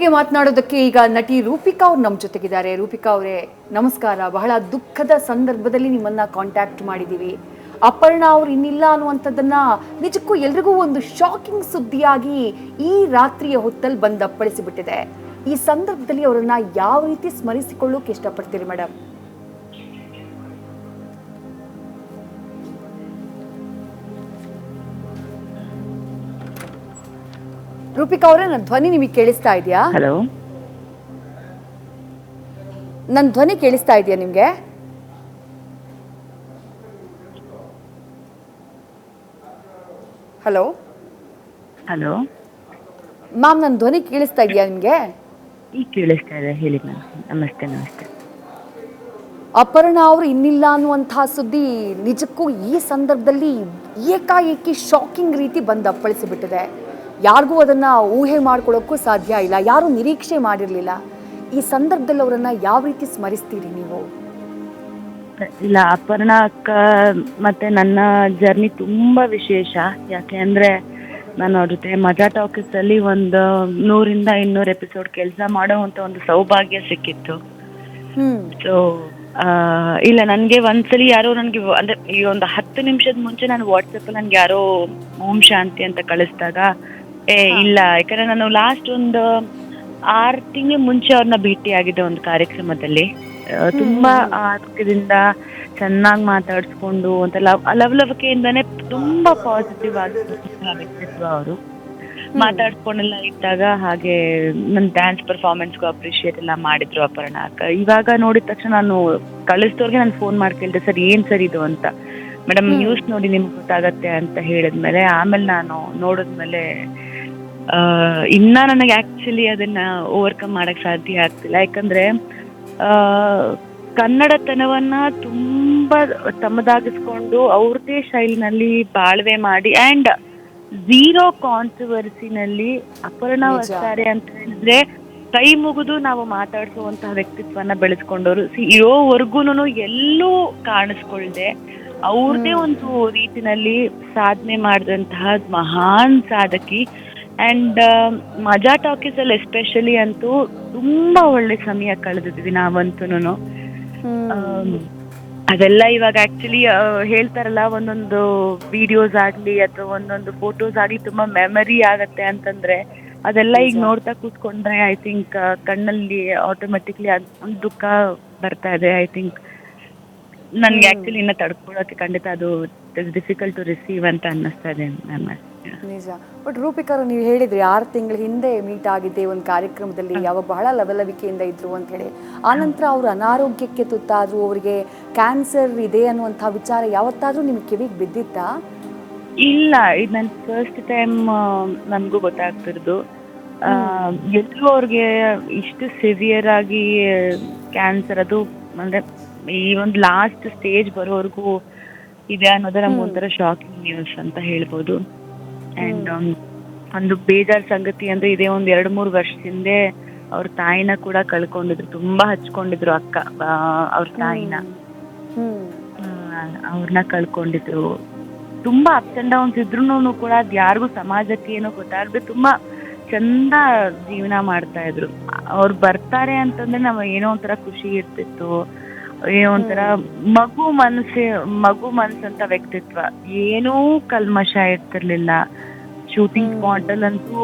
ಬಗ್ಗೆ ಮಾತನಾಡೋದಕ್ಕೆ ಈಗ ನಟಿ ರೂಪಿಕಾ ಅವ್ರು ನಮ್ಮ ಜೊತೆಗಿದ್ದಾರೆ. ರೂಪಿಕಾ ಅವರೇ ನಮಸ್ಕಾರ. ಬಹಳ ದುಃಖದ ಸಂದರ್ಭದಲ್ಲಿ ನಿಮ್ಮನ್ನ ಕಾಂಟ್ಯಾಕ್ಟ್ ಮಾಡಿದ್ದೀವಿ. ಅಪರ್ಣಾ ಅವ್ರು ಇನ್ನಿಲ್ಲ ಅನ್ನುವಂಥದ್ದನ್ನ ನಿಜಕ್ಕೂ ಎಲ್ರಿಗೂ ಒಂದು ಶಾಕಿಂಗ್ ಸುದ್ದಿಯಾಗಿ ಈ ರಾತ್ರಿಯ ಹೊತ್ತಲ್ಲಿ ಬಂದು ಅಪ್ಪಳಿಸಿಬಿಟ್ಟಿದೆ. ಈ ಸಂದರ್ಭದಲ್ಲಿ ಅವರನ್ನ ಯಾವ ರೀತಿ ಸ್ಮರಿಸಿಕೊಳ್ಳೋಕೆ ಇಷ್ಟಪಡ್ತೀರಿ ಮೇಡಮ್? ರೂಪಿಕಾ ಅವರೇ, ನನ್ನ ಧ್ವನಿ ನಿಮಗೆ ಕೇಳಿಸ್ತಾ ಇದೆಯಾ? ಹಲೋ, ನನ್ನ ಧ್ವನಿ ಕೇಳಿಸ್ತಾ ಇದೆಯಾ ನಿಮಗೆ? ಹಲೋ ಹಲೋ ಮ್ಯಾಮ್, ನನ್ನ ಧ್ವನಿ ಕೇಳಿಸ್ತಾ ಇದೆಯಾ ನಿಮಗೆ? ಈಗ ಕೇಳಿಸ್ತಾ ಇದೆ, ಹೇಳಿ ಮ್ಯಾಮ್. ನಮಸ್ತೆ. ಅಪರ್ಣಾ ಅವರು ಇನ್ನಿಲ್ಲ ಅನ್ನುವಂತಹ ಸುದ್ದಿ ನಿಜಕ್ಕೂ ಈ ಸಂದರ್ಭದಲ್ಲಿ ಏಕಾಏಕಿ ಶಾಕಿಂಗ್ ರೀತಿ ಬಂದು ಅಪ್ಪಳಿಸಿಬಿಟ್ಟಿದೆ. ಯಾರಿಗೂ ಅದನ್ನು ಊಹೆ ಮಾಡ್ಕೊಳ್ಳೋಕ್ಕೂ ಸಾಧ್ಯ ಇಲ್ಲ, ಯಾರೂ ನಿರೀಕ್ಷೆ ಮಾಡಿರಲಿಲ್ಲ. ಈ ಸಂದರ್ಭದಲ್ಲಿ ಅವರನ್ನು ಯಾವ ರೀತಿ ಸ್ಮರಿಸ್ತೀರಿ ನೀವು? ಇಲ್ಲ, ಅಪರ್ಣಾ ಅಕ್ಕ ಮತ್ತೆ ನನ್ನ ಜರ್ನಿ ತುಂಬಾ ವಿಶೇಷ. ಯಾಕೆ ಅಂದ್ರೆ ನಾನು ಅವ್ರ ಜೊತೆ ಮಜಾ ಟಾಕೀಸ್ ಅಲ್ಲಿ ಒಂದು 100-200 ಎಪಿಸೋಡ್ ಕೆಲಸ ಮಾಡುವಂತ ಒಂದು ಸೌಭಾಗ್ಯ ಸಿಕ್ಕಿತ್ತು. ಸೊ ಇಲ್ಲ, ನನಗೆ ಒಂದ್ಸಲಿ ಯಾರೋ ನನಗೆ ಅಂದ್ರೆ ಈ ಒಂದು 10 ನಿಮಿಷದ ಮುಂಚೆ ನಾನು ವಾಟ್ಸಪ್ ಅಲ್ಲಿ ನನ್ಗೆ ಯಾರೋ ಓಂ ಶಾಂತಿ ಅಂತ ಕಳಿಸಿದಾಗ ಇಲ್ಲ, ಯಾಕಂದ್ರೆ ನಾನು ಲಾಸ್ಟ್ ಒಂದು 6 ತಿಂಗಳ ಮುಂಚೆ ಅವ್ರನ್ನ ಭೇಟಿ ಆಗಿದ್ದೆ ಒಂದು ಕಾರ್ಯಕ್ರಮದಲ್ಲಿ. ತುಂಬಾ ಆರೋಗ್ಯದಿಂದ ಚೆನ್ನಾಗಿ ಮಾತಾಡ್ಸ್ಕೊಂಡು ಅಂತ ಲವಲವಿಕೆಯಿಂದಾನೆ ತುಂಬಾ ಪಾಸಿಟಿವ್ ಆಗಿದ್ದ ವ್ಯಕ್ತಿತ್ವ ಅವರು. ಮಾತಾಡ್ಸ್ಕೊಂಡೆಲ್ಲ ಇದ್ದಾಗ ಹಾಗೆ ನನ್ನ ಡ್ಯಾನ್ಸ್ ಪರ್ಫಾರ್ಮೆನ್ಸ್ಗೂ ಅಪ್ರಿಶಿಯೇಟ್ ಎಲ್ಲ ಮಾಡಿದ್ರು ಅಪರ್ಣಾ ಅಕ್ಕ. ಇವಾಗ ನೋಡಿದ ತಕ್ಷಣ ನಾನು ಕಳಿಸಿದವ್ರಿಗೆ ನಾನು ಫೋನ್ ಮಾಡಿ ಕೇಳಿದೆ, ಸರ್ ಏನ್ ಸರ್ ಇದು ಅಂತ. ಮೇಡಮ್ ನ್ಯೂಸ್ ನೋಡಿ ನಿಮ್ಗೆ ಗೊತ್ತಾಗತ್ತೆ ಅಂತ ಹೇಳಿದ್ಮೇಲೆ ಆಮೇಲೆ ನಾನು ನೋಡಿದ್ಮೇಲೆ ಇನ್ನ ನನಗೆ ಆಕ್ಚುಲಿ ಅದನ್ನ ಓವರ್ಕಮ್ ಮಾಡಕ್ ಸಾಧ್ಯ ಆಗ್ತಿಲ್ಲ. ಯಾಕಂದ್ರೆ ಕನ್ನಡತನವನ್ನ ತುಂಬಾ ತಮ್ಮದಾಗಿಸ್ಕೊಂಡು ಅವ್ರದೇ ಶೈಲಿನಲ್ಲಿ ಬಾಳ್ವೆ ಮಾಡಿ ಅಂಡ್ 0 ಕಾಂಟ್ರವರ್ಸಿನಲ್ಲಿ ಅಪರ್ಣಾ ವಸ್ತಾರೆ ಅಂತ ಹೇಳಿದ್ರೆ ಕೈ ಮುಗಿದು ನಾವು ಮಾತಾಡಿಸುವಂತಹ ವ್ಯಕ್ತಿತ್ವನ ಬೆಳೆಸ್ಕೊಂಡವ್ರು. ಇರೋವರೆಗೂನು ಎಲ್ಲೂ ಕಾಣಿಸ್ಕೊಳ್ದೆ ಅವ್ರದೇ ಒಂದು ರೀತಿನಲ್ಲಿ ಸಾಧನೆ ಮಾಡಿದಂತಹ ಮಹಾನ್ ಸಾಧಕಿ. ಅಂಡ್ ಮಜಾ ಟಾಕೀಸ್ ಅಲ್ಲಿ ಎಸ್ಪೆಷಲಿ ಅಂತೂ ತುಂಬಾ ಒಳ್ಳೆ ಸಮಯ ಕಳೆದಿದ್ವಿ ನಾವಂತೂನು. ಅದೆಲ್ಲ ಇವಾಗ ಆಕ್ಚುಲಿ ಹೇಳ್ತಾರಲ್ಲ, ಒಂದೊಂದು ವಿಡಿಯೋಸ್ ಆಗ್ಲಿ ಅಥವಾ ಒಂದೊಂದು ಫೋಟೋಸ್ ಆಗ್ಲಿ ತುಂಬಾ ಮೆಮರಿ ಆಗತ್ತೆ ಅಂತಂದ್ರೆ, ಅದೆಲ್ಲ ಈಗ ನೋಡ್ತಾ ಕೂತ್ಕೊಂಡ್ರೆ ಐ ಥಿಂಕ್ ಕಣ್ಣಲ್ಲಿ ಆಟೋಮೆಟಿಕ್ಲಿ ಒಂದು ದುಃಖ ಬರ್ತಾ ಇದೆ. ಐ ಥಿಂಕ್ ನನ್ಗೆ ಆಕ್ಚುಲಿ ಇನ್ನ ತಡ್ಕೊಳಕ್ಕೆ ಖಂಡಿತ ಅದು ಡಿಫಿಕಲ್ಟ್ ಟು ರಿಸೀವ್ ಅಂತ ಅನ್ನಿಸ್ತಾ ಇದೆ ಮ್ಯಾಮ್. ನಿಜ. ಬಟ್ ರೂಪಿಕಾ, ನೀವು ಹೇಳಿದ್ರಿ 6 ತಿಂಗಳ ಹಿಂದೆ ಮೀಟ್ ಆಗಿದ್ದೆ ಒಂದು ಕಾರ್ಯಕ್ರಮದಲ್ಲಿ, ಯಾವಾಗ ಬಹಳ ಲವಲವಿಕೆಯಿಂದ ಇದ್ರು ಅಂತ ಹೇಳಿ. ಆನಂತರ ಅವರು ಅನಾರೋಗ್ಯಕ್ಕೆ ತುತ್ತಾದ್ರು, ಅವರಿಗೆ ಕ್ಯಾನ್ಸರ್ ಇದೆ ಅನ್ನುವಂಥ ವಿಚಾರ ಯಾವತ್ತಾದ್ರೂ ನಿಮ್ಗೆ ಕಿವಿಗೆ ಬಿದ್ದಿತ್ತಾ? ಇಲ್ಲ, ಇದು ನನ್ನ ಫಸ್ಟ್ ಟೈಮ್ ನನಗೂ ಗೊತ್ತಾಗ್ತಿರೋದು. ಎಲ್ಲರೂ ಅವ್ರಿಗೆ ಇಷ್ಟು ಸಿವಿಯರ್ ಆಗಿ ಕ್ಯಾನ್ಸರ್, ಅದು ಅಂದ್ರೆ ಈ ಒಂದು ಲಾಸ್ಟ್ ಸ್ಟೇಜ್ ಬರೋವರೆಗೂ ಇದೆ ಅನ್ನೋದು ನಮ್ಗೆ ಒಂಥರ ಶಾಕಿಂಗ್ ನ್ಯೂಸ್ ಅಂತ ಹೇಳ್ಬೋದು. ಅಂಡ್ ಒಂದು ಬೇಜಾರ್ ಸಂಗತಿ ಅಂದ್ರೆ ಇದೇ ಒಂದ್ 2-3 ವರ್ಷ ಹಿಂದೆ ಅವ್ರ ತಾಯಿನ ಕೂಡ ಕಳ್ಕೊಂಡಿದ್ರು. ತುಂಬಾ ಹಚ್ಕೊಂಡಿದ್ರು ಅಕ್ಕ ಅವ್ರ ತಾಯಿನ, ಅವ್ರನ್ನ ಕಳ್ಕೊಂಡಿದ್ರು. ತುಂಬಾ ಅಪ್ಸ್ ಅಂಡ್ ಡೌನ್ಸ್ ಇದ್ರು ಕೂಡ ಅದ್ ಯಾರಿಗೂ ಸಮಾಜಕ್ಕೆ ಏನೋ ಗೊತ್ತಾಗದೆ ತುಂಬಾ ಚಂದ ಜೀವನ ಮಾಡ್ತಾ ಇದ್ರು. ಅವ್ರು ಬರ್ತಾರೆ ಅಂತಂದ್ರೆ ನಾವ್ ಏನೋ ಒಂಥರ ಖುಷಿ ಇರ್ತಿತ್ತು, ಏನೋ ಒಂಥರ ಮಗು ಮನ್ಸಂತ ವ್ಯಕ್ತಿತ್ವ, ಏನೂ ಕಲ್ಮಶ ಇರ್ತಿರ್ಲಿಲ್ಲ. ಶೂಟಿಂಗ್ ಸ್ಪಾಟ್ ಅಲ್ಲಂತೂ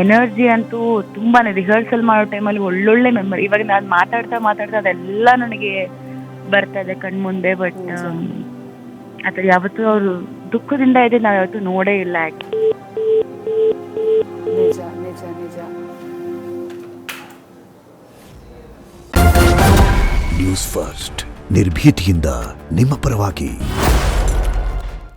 ಎನರ್ಜಿ ಅಂತೂ ತುಂಬಾನೇ. ರಿಹರ್ಸಲ್ ಮಾಡೋ ಟೈಮಲ್ಲಿ ಒಳ್ಳೊಳ್ಳೆ ಮೆಮೊರಿ. ಇವಾಗ ನಾನು ಮಾತಾಡ್ತಾ ಅದೆಲ್ಲ ನನಗೆ ಬರ್ತಾ ಇದೆ ಕಣ್ಮುಂದೆ. ಬಟ್ ಅಥವಾ ಯಾವತ್ತೂ ಅವರು ದುಃಖದಿಂದ ಇದೆ ನಾವ್ ಯಾವತ್ತೂ ನೋಡೇ ಇಲ್ಲ. ನಿಜ ನಿಜ ನಿಜ. ನ್ಯೂಸ್ ಫಸ್ಟ್, ನಿರ್ಭೀತಿಯಿಂದ ನಿಮ್ಮ ಪರವಾಗಿ.